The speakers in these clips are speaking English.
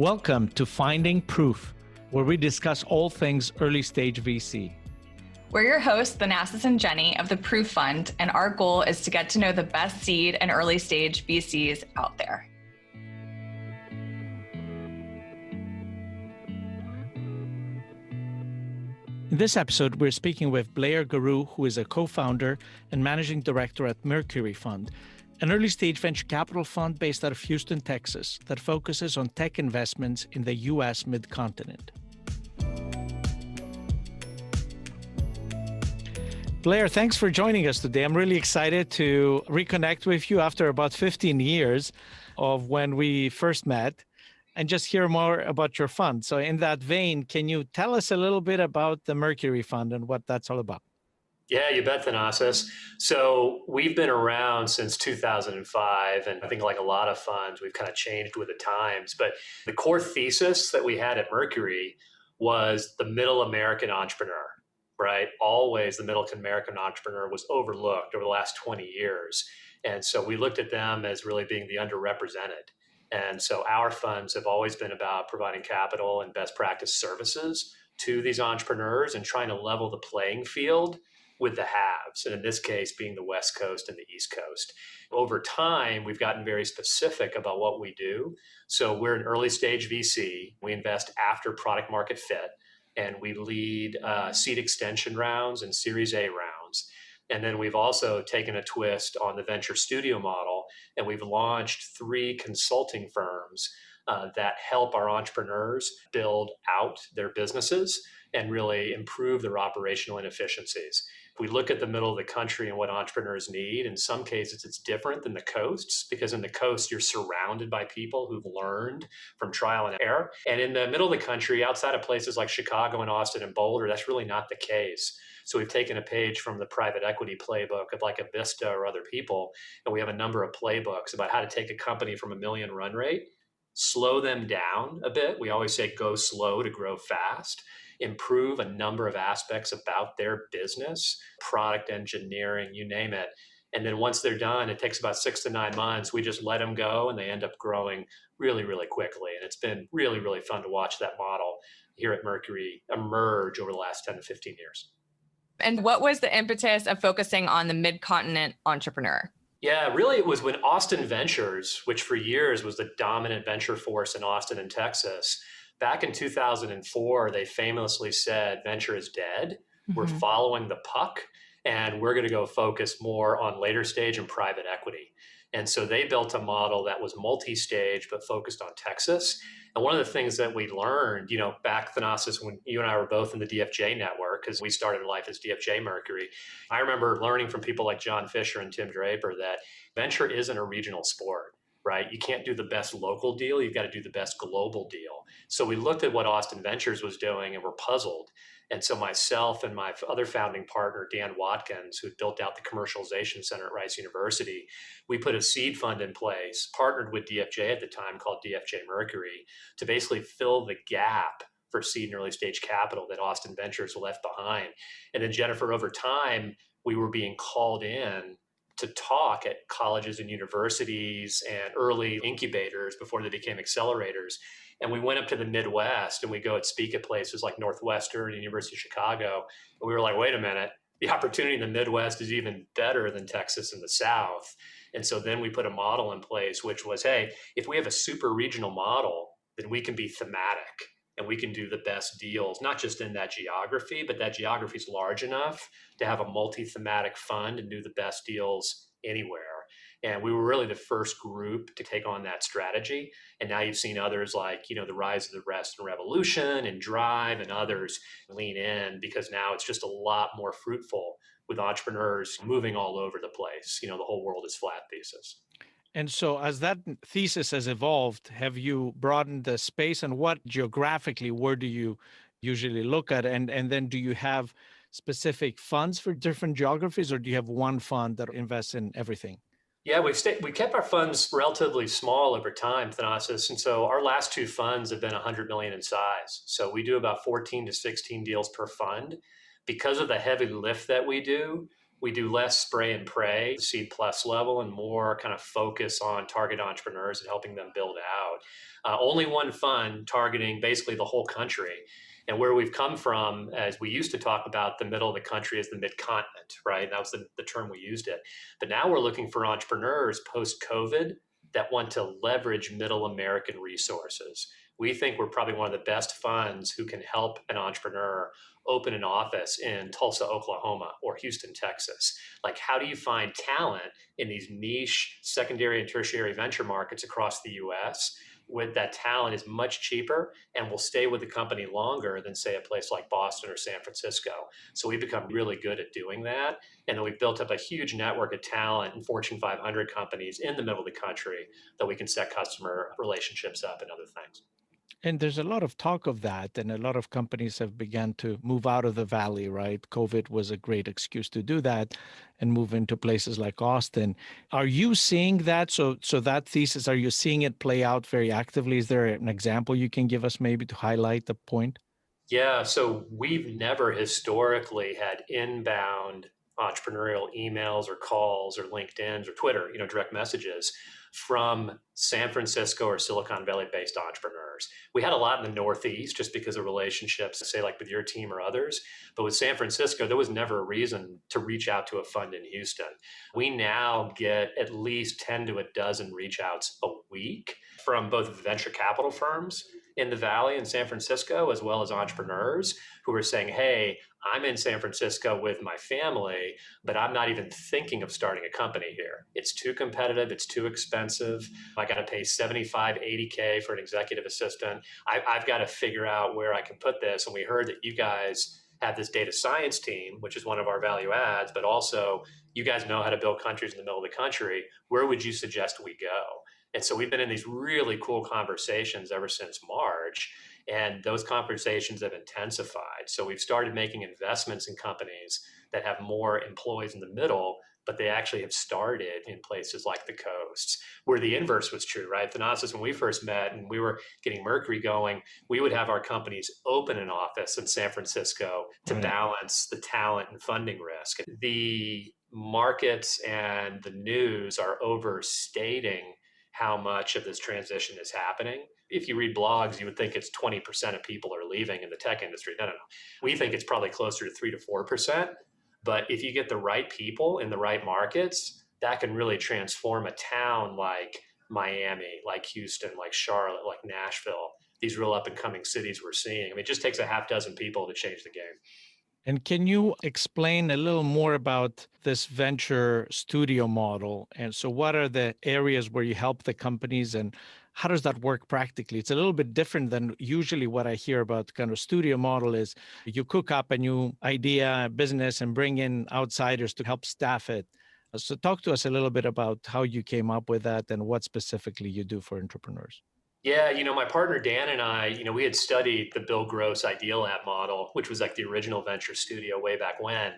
Welcome to Finding Proof, where we discuss all things early stage VC. We're your hosts, Thanasis and Jenny of the Proof Fund, and our goal is to get to know the best seed and early stage VCs out there. In this episode, we're speaking with Blair Garrou, who is a co-founder and managing director at Mercury Fund, an early-stage venture capital fund based out of Houston, Texas, that focuses on tech investments in the U.S. Midcontinent. Blair, thanks for joining us today. I'm really excited to reconnect with you after about 15 years of when we first met and just hear more about your fund. So in that vein, can you tell us a little bit about the Mercury Fund and what that's all about? Yeah, you bet, Thanasis. So we've been around since 2005, and I think like a lot of funds, we've kind of changed with the times. But the core thesis that we had at Mercury was the middle American entrepreneur, right? Always the middle American entrepreneur was overlooked over the last 20 years. And so we looked at them as really being the underrepresented. And so our funds have always been about providing capital and best practice services to these entrepreneurs and trying to level the playing field with the haves, and in this case being the West Coast and the East Coast. Over time, we've gotten very specific about what we do. So we're an early stage VC. We invest after product market fit, and we lead seed extension rounds and Series A rounds. And then we've also taken a twist on the venture studio model, and we've launched 3 consulting firms that help our entrepreneurs build out their businesses and really improve their operational inefficiencies. If we look at the middle of the country and what entrepreneurs need, in some cases it's different than the coasts, because in the coast you're surrounded by people who've learned from trial and error. And in the middle of the country, outside of places like Chicago and Austin and Boulder, that's really not the case. So we've taken a page from the private equity playbook of like a Vista or other people, and we have a number of playbooks about how to take a company from $1 million run rate, slow them down a bit. We always say go slow to grow fast. Improve a number of aspects about their business, product engineering, you name it. And then once they're done, it takes about 6 to 9 months. We just let them go and they end up growing really, really quickly. And it's been really, really fun to watch that model here at Mercury emerge over the last 10 to 15 years. And what was the impetus of focusing on the Midcontinent entrepreneur? Yeah, really it was when Austin Ventures, which for years was the dominant venture force in Austin and Texas, back in 2004, they famously said, venture is dead. Mm-hmm. We're following the puck, and we're going to go focus more on later stage and private equity. And so they built a model that was multi-stage, but focused on Texas. And one of the things that we learned, back, Thanasis, when you and I were both in the DFJ network, because we started life as DFJ Mercury, I remember learning from people like John Fisher and Tim Draper that venture isn't a regional sport. Right? You can't do the best local deal. You've got to do the best global deal. So we looked at what Austin Ventures was doing and were puzzled. And so myself and my other founding partner, Dan Watkins, who built out the commercialization center at Rice University, we put a seed fund in place, partnered with DFJ at the time called DFJ Mercury, to basically fill the gap for seed and early stage capital that Austin Ventures left behind. And then Jennifer, over time, we were being called in to talk at colleges and universities and early incubators before they became accelerators. And we went up to the Midwest and we go and speak at places like Northwestern and University of Chicago. And we were like, wait a minute, the opportunity in the Midwest is even better than Texas and the South. And so then we put a model in place, which was, hey, if we have a super regional model, then we can be thematic and we can do the best deals, not just in that geography, but that geography is large enough to have a multi-thematic fund and do the best deals anywhere. And we were really the first group to take on that strategy. And now you've seen others like, the rise of the Rest and Revolution and Drive and others lean in, because now it's just a lot more fruitful with entrepreneurs moving all over the place. The whole world is flat thesis. And so as that thesis has evolved, have you broadened the space, and what geographically, where do you usually look at? And then do you have specific funds for different geographies, or do you have one fund that invests in everything? Yeah, we kept our funds relatively small over time, Thanasis. And so our last 2 funds have been 100 million in size. So we do about 14 to 16 deals per fund. Because of the heavy lift that we do, We do less spray and pray, seed plus level, and more kind of focus on target entrepreneurs and helping them build out. Only one fund targeting basically the whole country. And where we've come from, as we used to talk about the middle of the country as the Midcontinent, right? That was the term we used it. But now we're looking for entrepreneurs post-COVID that want to leverage middle American resources. We think we're probably one of the best funds who can help an entrepreneur open an office in Tulsa, Oklahoma, or Houston, Texas. Like, how do you find talent in these niche secondary and tertiary venture markets across the US? With that talent is much cheaper and will stay with the company longer than, say, a place like Boston or San Francisco. So we've become really good at doing that. And then we've built up a huge network of talent and Fortune 500 companies in the middle of the country that we can set customer relationships up and other things. And there's a lot of talk of that, and a lot of companies have begun to move out of the valley, right? COVID was a great excuse to do that and move into places like Austin. Are you seeing that? So that thesis, are you seeing it play out very actively? Is there an example you can give us maybe to highlight the point? Yeah, so we've never historically had inbound entrepreneurial emails or calls or LinkedIn's or Twitter, direct messages from San Francisco or Silicon Valley based entrepreneurs. We had a lot in the Northeast just because of relationships, say like with your team or others. But with San Francisco, there was never a reason to reach out to a fund in Houston. We now get at least 10 to a dozen reach outs a week from both venture capital firms in the Valley in San Francisco, as well as entrepreneurs who are saying, hey, I'm in San Francisco with my family, but I'm not even thinking of starting a company here. It's too competitive. It's too expensive. I got to pay 75, 80K for an executive assistant. I've got to figure out where I can put this. And we heard that you guys have this data science team, which is one of our value adds, but also you guys know how to build countries in the middle of the country. Where would you suggest we go? And so we've been in these really cool conversations ever since March, and those conversations have intensified. So we've started making investments in companies that have more employees in the middle, but they actually have started in places like the coasts, where the inverse was true, right? Thanasis, when we first met and we were getting Mercury going, we would have our companies open an office in San Francisco to balance the talent and funding risk. The markets and the news are overstating how much of this transition is happening. If you read blogs, you would think it's 20% of people are leaving in the tech industry. No. We think it's probably closer to 3 to 4%. But if you get the right people in the right markets, that can really transform a town like Miami, like Houston, like Charlotte, like Nashville, these real up and coming cities we're seeing. I mean, it just takes a half dozen people to change the game. And can you explain a little more about this venture studio model? And so what are the areas where you help the companies, and how does that work practically? It's a little bit different than usually what I hear about kind of studio model is you cook up a new idea, business, and bring in outsiders to help staff it. So talk to us a little bit about how you came up with that and what specifically you do for entrepreneurs. Yeah, my partner Dan and I, we had studied the Bill Gross Idea Lab model, which was like the original venture studio way back when.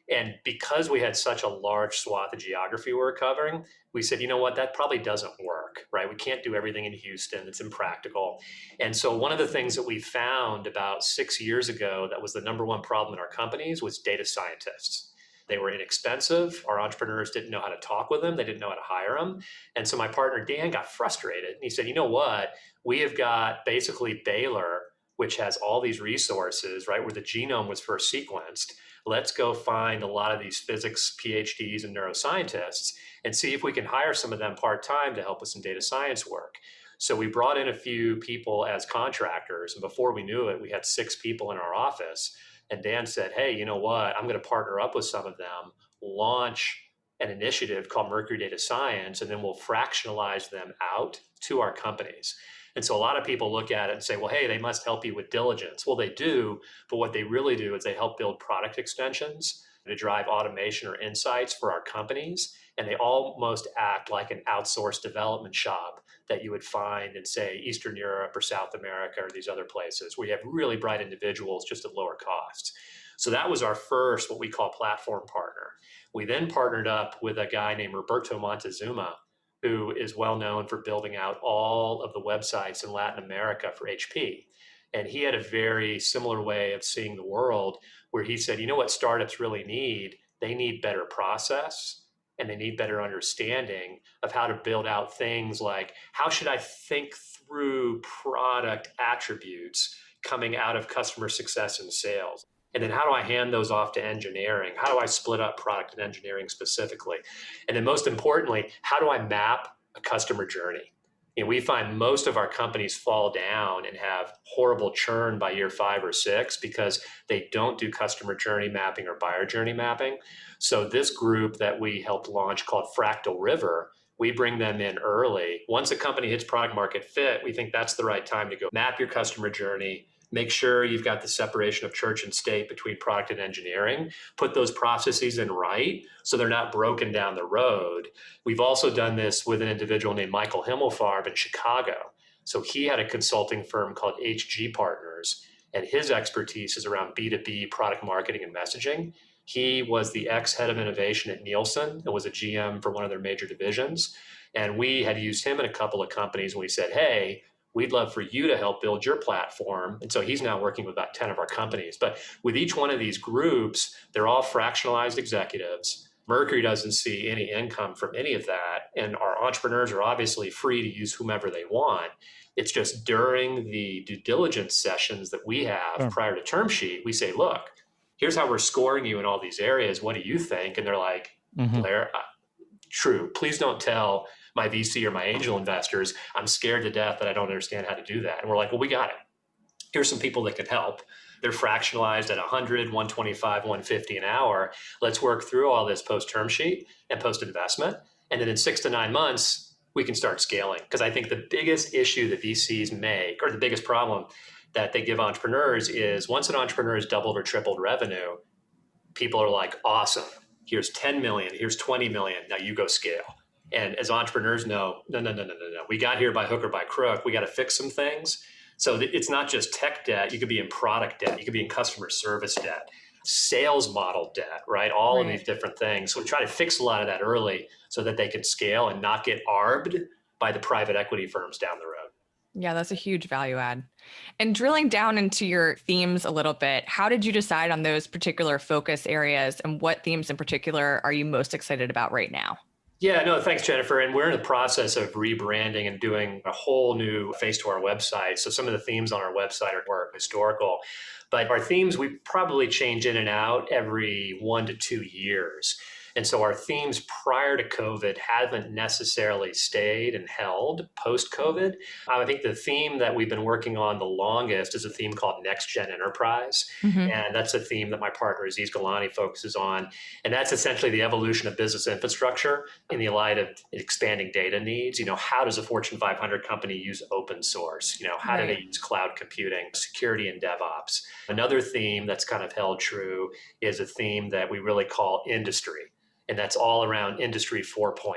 And because we had such a large swath of geography we were covering, we said, you know what, that probably doesn't work, right? We can't do everything in Houston. It's impractical. And so one of the things that we found about 6 years ago that was the number one problem in our companies was data scientists. They were inexpensive. Our entrepreneurs didn't know how to talk with them. They didn't know how to hire them. And so my partner, Dan, got frustrated. And he said, you know what? We have got basically Baylor, which has all these resources, right, where the genome was first sequenced. Let's go find a lot of these physics PhDs and neuroscientists and see if we can hire some of them part-time to help with some data science work. So we brought in a few people as contractors. And before we knew it, we had 6 people in our office. And Dan said, hey, you know what? I'm going to partner up with some of them, launch an initiative called Mercury Data Science, and then we'll fractionalize them out to our companies. And so a lot of people look at it and say, well, hey, they must help you with diligence. Well, they do, but what they really do is they help build product extensions to drive automation or insights for our companies. And they almost act like an outsourced development shop that you would find in, say, Eastern Europe or South America or these other places where you have really bright individuals just at lower costs. So that was our first, what we call platform partner. We then partnered up with a guy named Roberto Montezuma, who is well known for building out all of the websites in Latin America for HP. And he had a very similar way of seeing the world where he said, you know what startups really need? they need better process and they need better understanding of how to build out things like, how should I think through product attributes coming out of customer success and sales? And then how do I hand those off to engineering? How do I split up product and engineering specifically? And then most importantly, how do I map a customer journey? We find most of our companies fall down and have horrible churn by year 5 or 6 because they don't do customer journey mapping or buyer journey mapping. So this group that we helped launch called Fractal River, we bring them in early. Once a company hits product market fit, we think that's the right time to go map your customer journey, make sure you've got the separation of church and state between product and engineering, put those processes in right so they're not broken down the road. We've also done this with an individual named Michael Himmelfarb in Chicago. So he had a consulting firm called HG Partners, and his expertise is around B2B product marketing and messaging. He was the ex-head of innovation at Nielsen and was a GM for one of their major divisions. And we had used him in a couple of companies, and we said, hey, we'd love for you to help build your platform. And so he's now working with about 10 of our companies. But with each one of these groups, they're all fractionalized executives. Mercury doesn't see any income from any of that. And our entrepreneurs are obviously free to use whomever they want. It's just during the due diligence sessions that we have prior to term sheet, we say, look, here's how we're scoring you in all these areas. What do you think? And they're like, Blair, true. Please don't tell my VC or my angel investors, I'm scared to death that I don't understand how to do that. And we're like, well, we got it. Here's some people that can help. They're fractionalized at 100, 125, 150 an hour. Let's work through all this post-term sheet and post-investment. And then in 6 to 9 months, we can start scaling. Because I think the biggest issue that VCs make, or the biggest problem that they give entrepreneurs is once an entrepreneur has doubled or tripled revenue, people are like, awesome. Here's 10 million, here's 20 million. Now you go scale. And as entrepreneurs know, no. We got here by hook or by crook. We got to fix some things. So it's not just tech debt. You could be in product debt. You could be in customer service debt, sales model debt, right? All of these different things. So we try to fix a lot of that early so that they can scale and not get arbed by the private equity firms down the road. Yeah, that's a huge value add. And drilling down into your themes a little bit, how did you decide on those particular focus areas and what themes in particular are you most excited about right now? Yeah, no, thanks, Jennifer. And we're in the process of rebranding and doing a whole new face to our website. So some of the themes on our website are more historical, but our themes, we probably change in and out every 1 to 2 years. And so our themes prior to COVID haven't necessarily stayed and held post-COVID. I think the theme that we've been working on the longest is a theme called Next Gen Enterprise. And that's a theme that my partner Aziz Galani focuses on. And that's essentially the evolution of business infrastructure in the light of expanding data needs. How does a Fortune 500 company use open source? How do they use cloud computing, security, and DevOps? Another theme that's kind of held true is a theme that we really call industry. And that's all around Industry 4.0,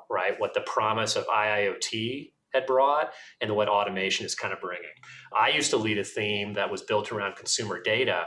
right? What the promise of IIoT had brought and what automation is kind of bringing. I used to lead a theme that was built around consumer data,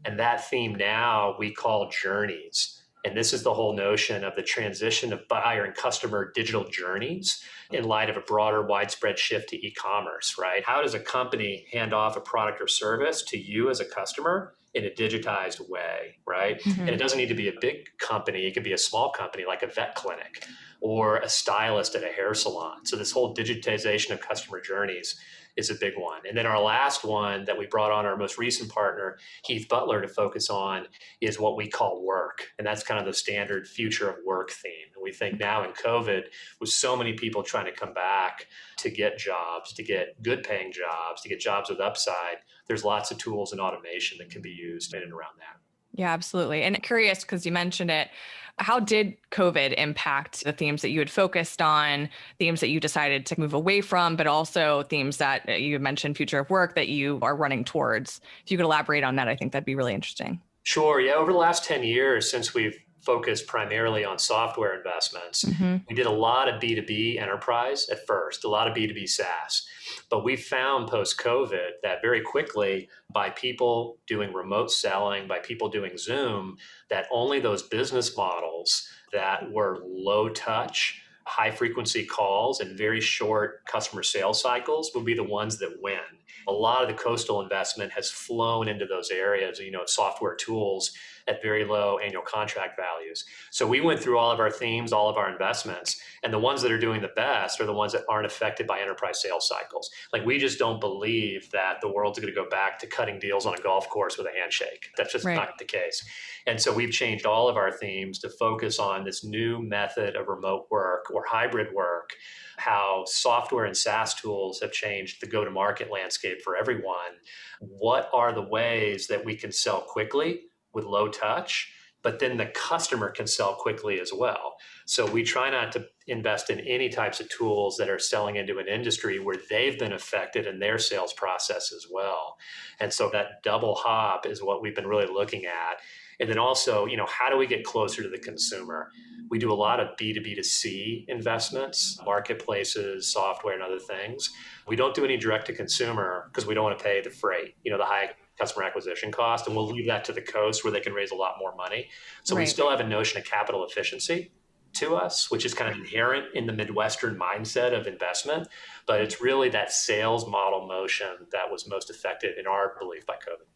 and that theme now we call journeys. And this is the whole notion of the transition of buyer and customer digital journeys in light of a broader, widespread shift to e-commerce, right? How does a company hand off a product or service to you as a customer in a digitized way, right? And it doesn't need to be a big company. It could be a small company like a vet clinic or a stylist at a hair salon. So this whole digitization of customer journeys is a big one. And then our last one that we brought on our most recent partner, Heath Butler, to focus on is what we call work. And that's kind of the standard future of work theme. And we think now in COVID, with so many people trying to come back to get jobs, to get good paying jobs, to get jobs with upside, there's lots of tools and automation that can be used in and around that. Yeah, absolutely. And curious, because you mentioned it, how did COVID impact the themes that you had focused on, themes that you decided to move away from, but also themes that you mentioned, future of work, that you are running towards? If you could elaborate on that, I think that'd be really interesting. Sure. Yeah. Over the last 10 years, since we've focused primarily on software investments, we did a lot of B2B enterprise at first, a lot of B2B SaaS. But we found post-COVID that very quickly, by people doing remote selling, by people doing Zoom, that only those business models that were low touch, high frequency calls and very short customer sales cycles will be the ones that win. A lot of the coastal investment has flown into those areas, software tools at very low annual contract values. So we went through all of our themes, all of our investments, and the ones that are doing the best are the ones that aren't affected by enterprise sales cycles. Like, we just don't believe that the world's going to go back to cutting deals on a golf course with a handshake. That's just not the case. And so we've changed all of our themes to focus on this new method of remote work or hybrid work, how software and SaaS tools have changed the go-to-market landscape for everyone. What are the ways that we can sell quickly with low touch, but then the customer can sell quickly as well? So we try not to invest in any types of tools that are selling into an industry where they've been affected in their sales process as well. And so that double hop is what we've been really looking at. And then also, how do we get closer to the consumer? We do a lot of B2B2C investments, marketplaces, software, and other things. We don't do any direct to consumer because we don't want to pay the freight, the high customer acquisition cost, and we'll leave that to the coast where they can raise a lot more money. So we still have a notion of capital efficiency to us, which is kind of inherent in the Midwestern mindset of investment, but it's really that sales model motion that was most affected, in our belief, by COVID.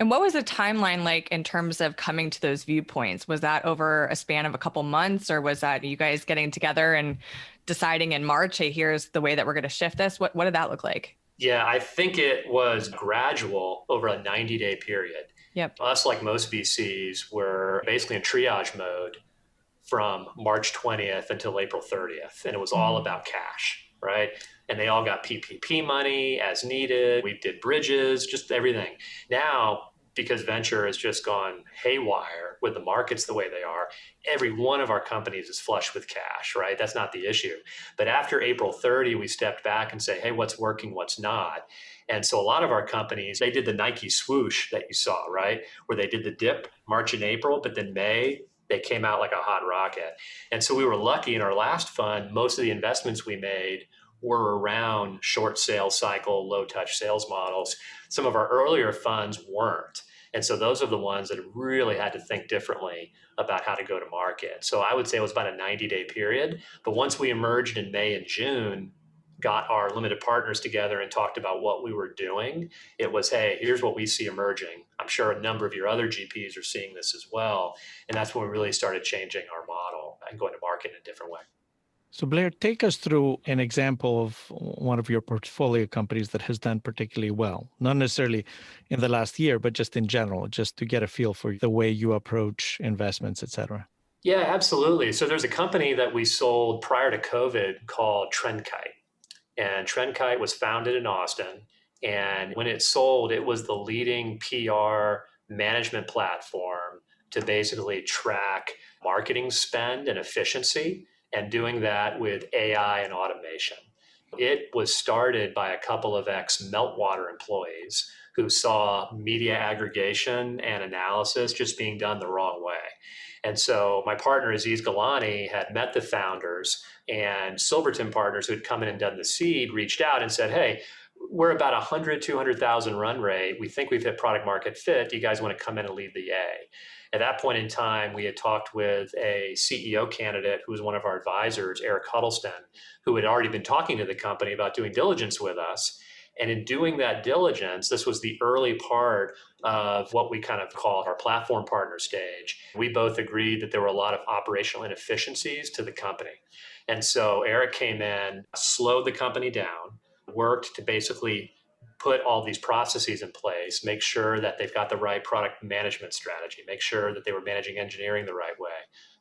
And what was the timeline like in terms of coming to those viewpoints? Was that over a span of a couple months, or was that you guys getting together and deciding in March, hey, here's the way that we're going to shift this? What did that look like? Yeah, I think it was gradual over a 90-day period. Yep. Us, like most VCs, were basically in triage mode from March 20th until April 30th. And it was all about cash, right? And they all got PPP money as needed. We did bridges, just everything. Now, because venture has just gone haywire with the markets the way they are, every one of our companies is flush with cash, right? That's not the issue. But after April 30, we stepped back and say, hey, what's working, what's not? And so a lot of our companies, they did the Nike swoosh that you saw, right? Where they did the dip March and April, but then May, they came out like a hot rocket. And so we were lucky in our last fund, most of the investments we made were around short sales cycle, low touch sales models. Some of our earlier funds weren't. And so those are the ones that really had to think differently about how to go to market. So I would say it was about a 90-day period. But once we emerged in May and June, got our limited partners together and talked about what we were doing, it was, hey, here's what we see emerging. I'm sure a number of your other GPs are seeing this as well. And that's when we really started changing our model and going to market in a different way. So Blair, take us through an example of one of your portfolio companies that has done particularly well, not necessarily in the last year, but just in general, just to get a feel for the way you approach investments, et cetera. Yeah, absolutely. So there's a company that we sold prior to COVID called Trendkite. And Trendkite was founded in Austin. And when it sold, it was the leading PR management platform to basically track marketing spend and efficiency, and doing that with AI and automation. It was started by a couple of ex-Meltwater employees who saw media aggregation and analysis just being done the wrong way. And so my partner, Aziz Galani, had met the founders, and Silverton Partners, who had come in and done the seed, reached out and said, hey, we're about 100, 200,000 run rate. We think we've hit product market fit. Do you guys want to come in and lead the A? At that point in time, we had talked with a CEO candidate who was one of our advisors, Eric Huddleston, who had already been talking to the company about doing diligence with us. And in doing that diligence, this was the early part of what we kind of call our platform partner stage. We both agreed that there were a lot of operational inefficiencies to the company. And so Eric came in, slowed the company down, worked to basically put all these processes in place, make sure that they've got the right product management strategy, make sure that they were managing engineering the right way,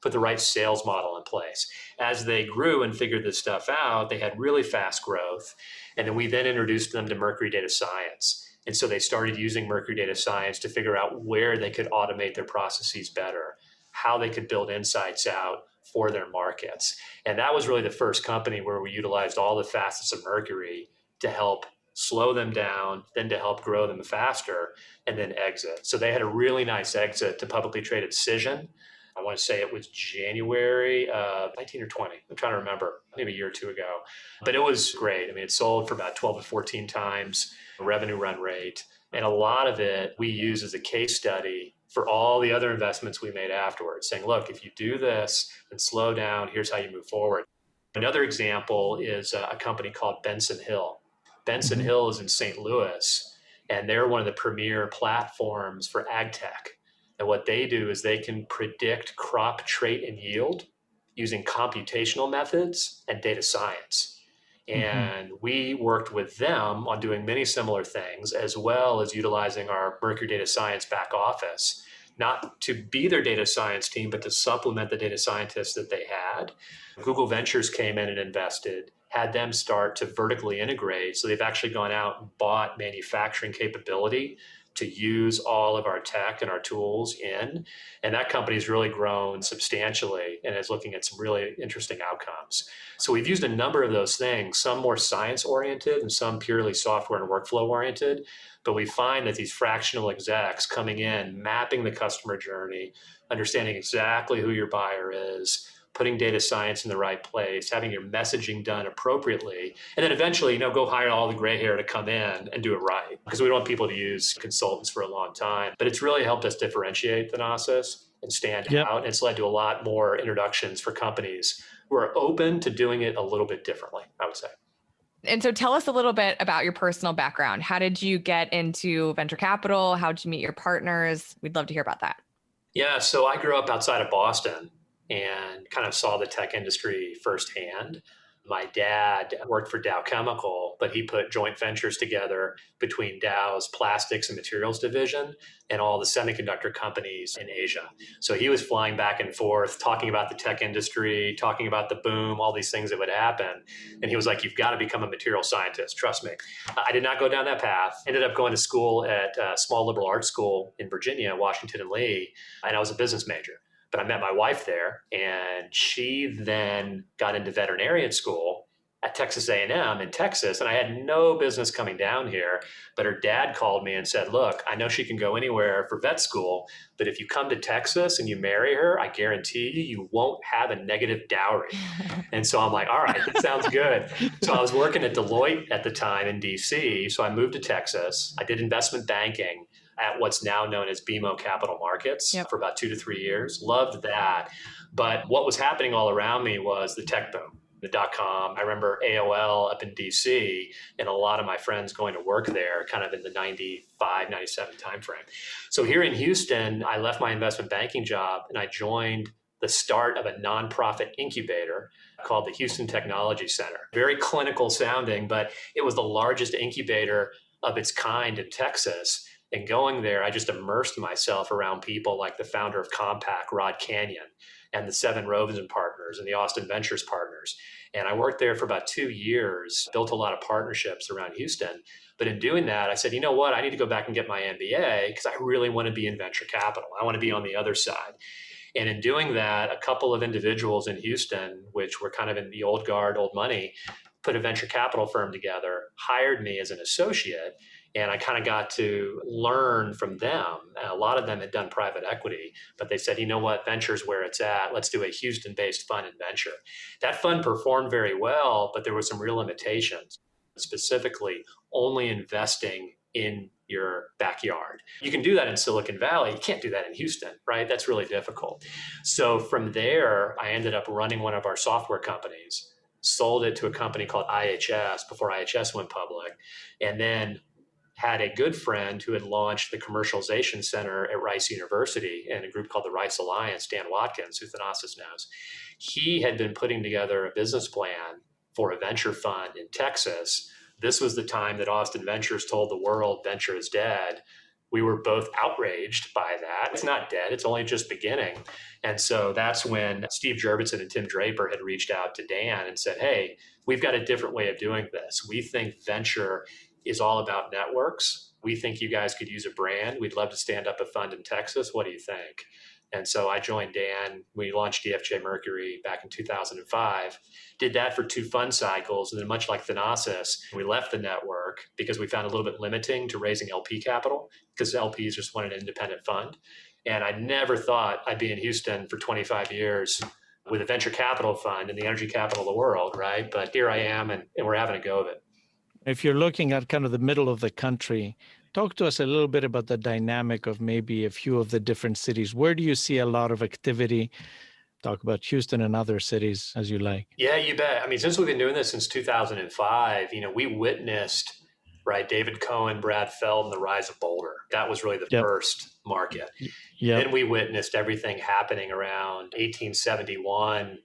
put the right sales model in place. As they grew and figured this stuff out, they had really fast growth. And then we then introduced them to Mercury Data Science. And so they started using Mercury Data Science to figure out where they could automate their processes better, how they could build insights out for their markets. And that was really the first company where we utilized all the facets of Mercury to help slow them down, then to help grow them faster, and then exit. So they had a really nice exit to publicly traded Cision. I want to say it was January of 19 or 20. I'm trying to remember, maybe a year or two ago. But it was great. I mean, it sold for about 12 to 14 times revenue run rate. And a lot of it we use as a case study for all the other investments we made afterwards, saying, look, if you do this and slow down, here's how you move forward. Another example is a company called Benson Hill. Benson Hill is in St. Louis, and they're one of the premier platforms for ag tech. And what they do is they can predict crop trait and yield using computational methods and data science. And we worked with them on doing many similar things, as well as utilizing our Mercury Data Science back office, not to be their data science team, but to supplement the data scientists that they had. Google Ventures came in and invested, had them start to vertically integrate. So they've actually gone out and bought manufacturing capability to use all of our tech and our tools in. And that company's really grown substantially and is looking at some really interesting outcomes. So we've used a number of those things, some more science oriented and some purely software and workflow oriented. But we find that these fractional execs coming in, mapping the customer journey, understanding exactly who your buyer is, putting data science in the right place, having your messaging done appropriately, and then eventually, go hire all the gray hair to come in and do it right. Because we don't want people to use consultants for a long time. But it's really helped us differentiate Thanasis and stand out. And it's led to a lot more introductions for companies who are open to doing it a little bit differently, I would say. And so tell us a little bit about your personal background. How did you get into venture capital? How did you meet your partners? We'd love to hear about that. Yeah, so I grew up outside of Boston and kind of saw the tech industry firsthand. My dad worked for Dow Chemical, but he put joint ventures together between Dow's plastics and materials division and all the semiconductor companies in Asia. So he was flying back and forth, talking about the tech industry, talking about the boom, all these things that would happen. And he was like, you've got to become a material scientist, trust me. I did not go down that path. Ended up going to school at a small liberal arts school in Virginia, Washington and Lee, and I was a business major. But I met my wife there, and she then got into veterinarian school at Texas A&M in Texas. And I had no business coming down here, but her dad called me and said, look, I know she can go anywhere for vet school, but if you come to Texas and you marry her, I guarantee you won't have a negative dowry. And so I'm like, all right, that sounds good. So I was working at Deloitte at the time in DC. So I moved to Texas. I did investment banking at what's now known as BMO Capital Markets for about 2 to 3 years. Loved that. But what was happening all around me was the tech boom, the dot-com. I remember AOL up in DC and a lot of my friends going to work there kind of in the 95, 97 timeframe. So here in Houston, I left my investment banking job and I joined the start of a nonprofit incubator called the Houston Technology Center. Very clinical sounding, but it was the largest incubator of its kind in Texas. And going there, I just immersed myself around people like the founder of Compaq, Rod Canyon, and the Seven Rosen partners and the Austin Ventures partners. And I worked there for about 2 years, built a lot of partnerships around Houston. But in doing that, I said, you know what, I need to go back and get my MBA because I really want to be in venture capital. I want to be on the other side. And in doing that, a couple of individuals in Houston, which were kind of in the old guard, old money, put a venture capital firm together, hired me as an associate. And I kind of got to learn from them. A lot of them had done private equity, but they said, you know what, venture's where it's at. Let's do a Houston-based fund in venture. That fund performed very well, but there were some real limitations, specifically only investing in your backyard. You can do that in Silicon Valley. You can't do that in Houston, right? That's really difficult. So from there, I ended up running one of our software companies, sold it to a company called IHS before IHS went public, and then had a good friend who had launched the commercialization center at Rice University and a group called the Rice Alliance, Dan Watkins, who Thanasis knows. He had been putting together a business plan for a venture fund in Texas. This was the time that Austin Ventures told the world venture is dead. We were both outraged by that. It's not dead, it's only just beginning. And so that's when Steve Jurvetson and Tim Draper had reached out to Dan and said, hey, we've got a different way of doing this. We think venture is all about networks. We think you guys could use a brand. We'd love to stand up a fund in Texas. What do you think? And so I joined Dan. We launched DFJ Mercury back in 2005, did that for 2 fund cycles. And then much like Thanasis, we left the network because we found a little bit limiting to raising LP capital because LPs just wanted an independent fund. And I never thought I'd be in Houston for 25 years with a venture capital fund in the energy capital of the world, right? But here I am and we're having a go of it. If you're looking at kind of the middle of the country, talk to us a little bit about the dynamic of maybe a few of the different cities. Where do you see a lot of activity talk about Houston and other cities as you like. Yeah, you bet. I mean, since we've been doing this since 2005, we witnessed, right, David Cohen, Brad Feld, and the rise of Boulder. That was really the Yep. first market. Yep. Then we witnessed everything happening around 1871,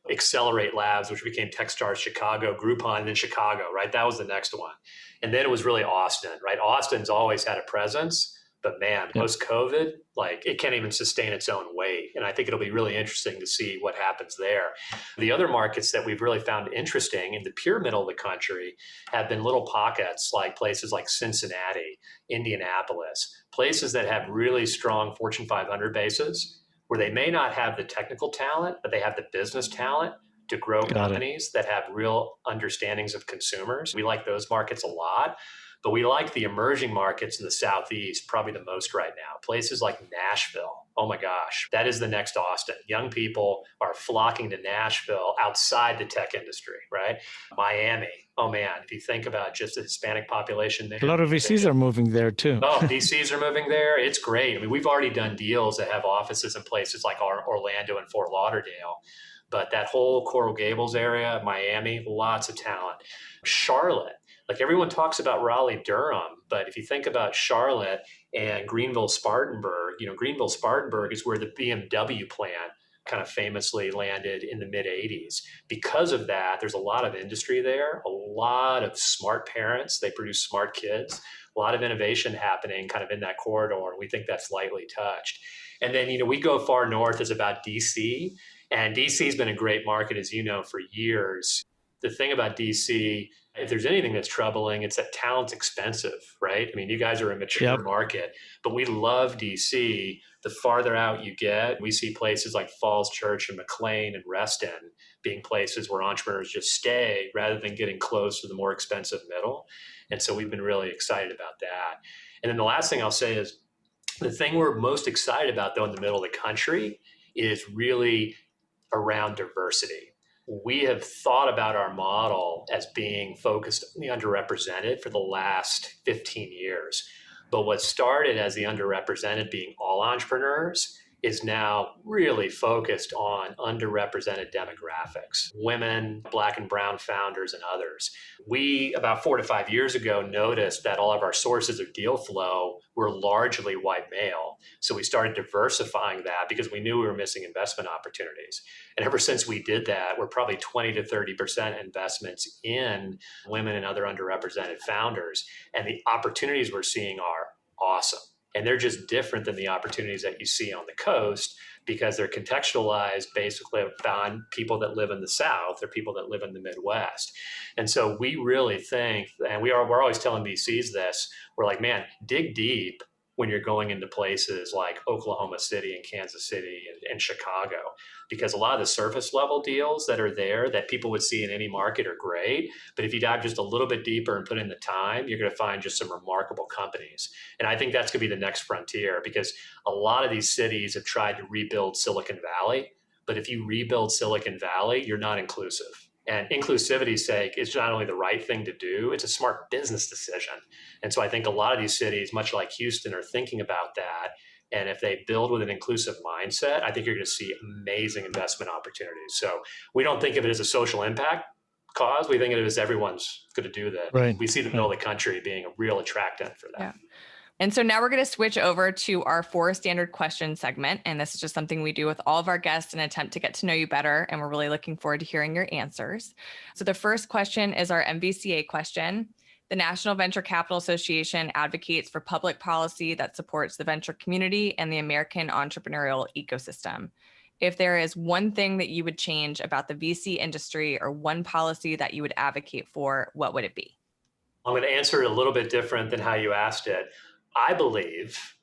Accelerate Labs, which became Techstars Chicago, Groupon, and then Chicago, right? That was the next one. And then it was really Austin, right? Austin's always had a presence, but man, Yep. post-COVID, like it can't even sustain its own weight. And I think it'll be really interesting to see what happens there. The other markets that we've really found interesting in the pure middle of the country have been little pockets, like places like Cincinnati, Indianapolis, places that have really strong Fortune 500 bases, where they may not have the technical talent, but they have the business talent to grow companies that have real understandings of consumers. We like those markets a lot, but we like the emerging markets in the Southeast probably the most right now. Places like Nashville. Oh my gosh, that is the next Austin. Young people are flocking to Nashville outside the tech industry, right? Miami. Oh man, if you think about just the Hispanic population there. A lot of VCs are moving there too. Oh, VCs are moving there. It's great. I mean, we've already done deals that have offices in places like Orlando and Fort Lauderdale. But that whole Coral Gables area, Miami, lots of talent. Charlotte, like everyone talks about Raleigh-Durham, but if you think about Charlotte and Greenville-Spartanburg, Greenville-Spartanburg is where the BMW plant kind of famously landed in the mid-'80s. Because of that, there's a lot of industry there, a lot of smart parents. They produce smart kids, a lot of innovation happening kind of in that corridor. And we think that's lightly touched. And then, we go far north is about DC. And DC has been a great market, as you know, for years. The thing about DC, if there's anything that's troubling, it's that talent's expensive, right? I mean, you guys are a mature market, but we love DC. The farther out you get, we see places like Falls Church and McLean and Reston being places where entrepreneurs just stay rather than getting close to the more expensive middle. And so we've been really excited about that. And then the last thing I'll say is the thing we're most excited about, though, in the middle of the country is really around diversity. We have thought about our model as being focused on the underrepresented for the last 15 years. But what started as the underrepresented being all entrepreneurs is now really focused on underrepresented demographics, women, Black and brown founders, and others. We, about 4 to 5 years ago, noticed that all of our sources of deal flow were largely white male. So we started diversifying that because we knew we were missing investment opportunities. And ever since we did that, we're probably 20 to 30% investments in women and other underrepresented founders. And the opportunities we're seeing are awesome. And they're just different than the opportunities that you see on the coast because they're contextualized basically on people that live in the South or people that live in the Midwest. And so we really think, and we're always telling VCs this, we're like, man, dig deep when you're going into places like Oklahoma City and Kansas City and Chicago, because a lot of the surface level deals that are there that people would see in any market are great. But if you dive just a little bit deeper and put in the time, you're going to find just some remarkable companies. And I think that's going to be the next frontier because a lot of these cities have tried to rebuild Silicon Valley. But if you rebuild Silicon Valley, you're not inclusive. And inclusivity's sake is not only the right thing to do, it's a smart business decision. And so I think a lot of these cities, much like Houston, are thinking about that. And if they build with an inclusive mindset, I think you're going to see amazing investment opportunities. So we don't think of it as a social impact cause. We think of it as everyone's going to do that. Right. We see the middle of the country being a real attractant for that. Yeah. And so now we're going to switch over to our 4 standard question segment. And this is just something we do with all of our guests in an attempt to get to know you better. And we're really looking forward to hearing your answers. So the first question is our MVCA question. The National Venture Capital Association advocates for public policy that supports the venture community and the American entrepreneurial ecosystem. If there is one thing that you would change about the VC industry or one policy that you would advocate for, what would it be? I'm going to answer it a little bit different than how you asked it. I believe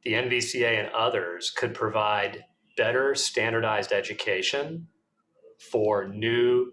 the NVCA and others could provide better standardized education for new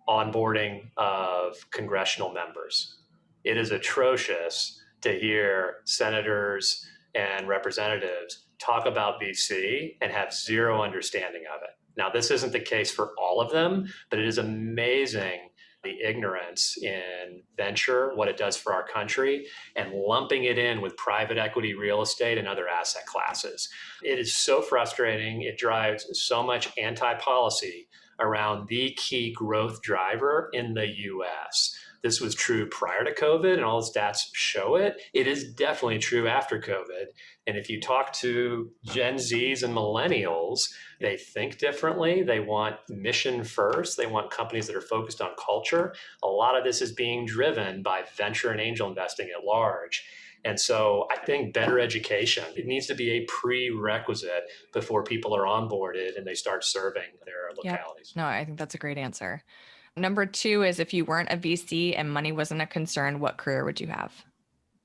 onboarding of congressional members. It is atrocious to hear senators and representatives talk about VC and have zero understanding of it. Now, this isn't the case for all of them, but it is amazing the ignorance in venture, what it does for our country, and lumping it in with private equity, real estate, and other asset classes. It is so frustrating. It drives so much anti-policy around the key growth driver in the US. This was true prior to COVID, and all the stats show it. It is definitely true after COVID. And if you talk to Gen Zs and millennials, they think differently. They want mission first. They want companies that are focused on culture. A lot of this is being driven by venture and angel investing at large. And so I think better education, it needs to be a prerequisite before people are onboarded and they start serving their localities. Yep. No, I think that's a great answer. Number 2 is, if you weren't a VC and money wasn't a concern, what career would you have?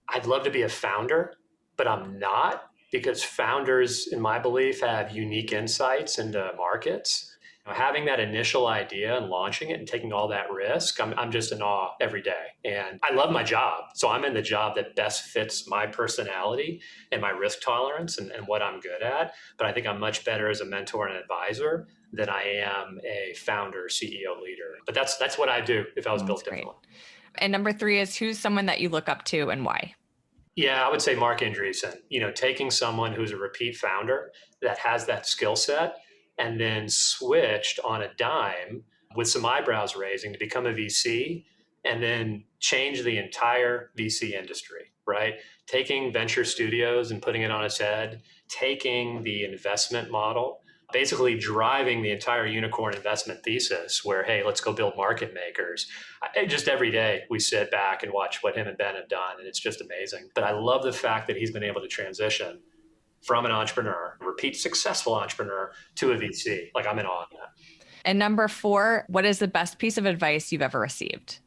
I'd love to be a founder, but I'm not, because founders, in my belief, have unique insights into markets. Having that initial idea and launching it and taking all that risk, I'm just in awe every day. And I love my job. So I'm in the job that best fits my personality and my risk tolerance and what I'm good at. But I think I'm much better as a mentor and advisor than I am a founder, CEO, leader. But that's what I do if I was built differently. And number 3 is, who's someone that you look up to and why? Yeah, I would say Mark Andreessen. Taking someone who's a repeat founder that has that skill set and then switched on a dime with some eyebrows raising to become a VC and then change the entire VC industry, right? Taking venture studios and putting it on its head, taking the investment model, basically driving the entire unicorn investment thesis where, hey, let's go build market makers. Just every day we sit back and watch what him and Ben have done, and it's just amazing. But I love the fact that he's been able to transition from an entrepreneur, a repeat successful entrepreneur, to a VC. Like, I'm in awe of that. And number 4, what is the best piece of advice you've ever received?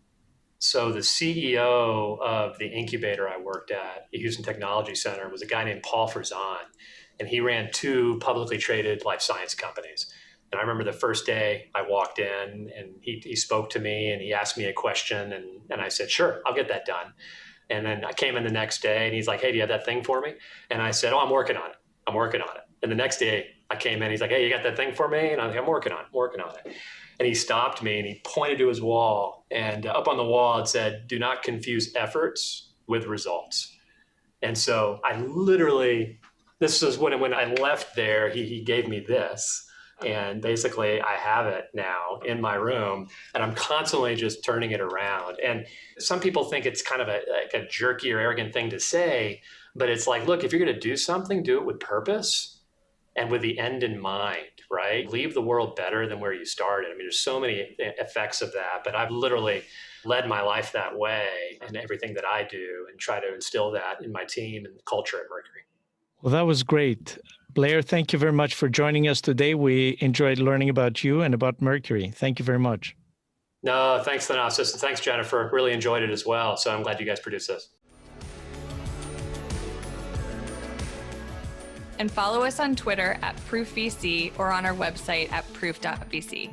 So the CEO of the incubator I worked at Houston Technology Center was a guy named Paul Farzan. And he ran 2 publicly traded life science companies. And I remember the first day I walked in and he spoke to me and he asked me a question and I said, sure, I'll get that done. And then I came in the next day and he's like, hey, do you have that thing for me? And I said, oh, I'm working on it. And the next day I came in, he's like, hey, you got that thing for me? And I was like, I'm working on it. And he stopped me and he pointed to his wall, and up on the wall it said, do not confuse efforts with results. And so I literally, this was when I left there, he gave me this. And basically I have it now in my room and I'm constantly just turning it around. And some people think it's kind of like a jerky or arrogant thing to say, but it's like, look, if you're going to do something, do it with purpose and with the end in mind, right? Leave the world better than where you started. I mean, there's so many effects of that, but I've literally led my life that way in everything that I do and try to instill that in my team and culture at Mercury. Well, that was great. Blair, thank you very much for joining us today. We enjoyed learning about you and about Mercury. Thank you very much. No, thanks, Thanasis, and thanks, Jennifer. Really enjoyed it as well. So I'm glad you guys produced this. And follow us on Twitter @ProofVC or on our website at proof.vc.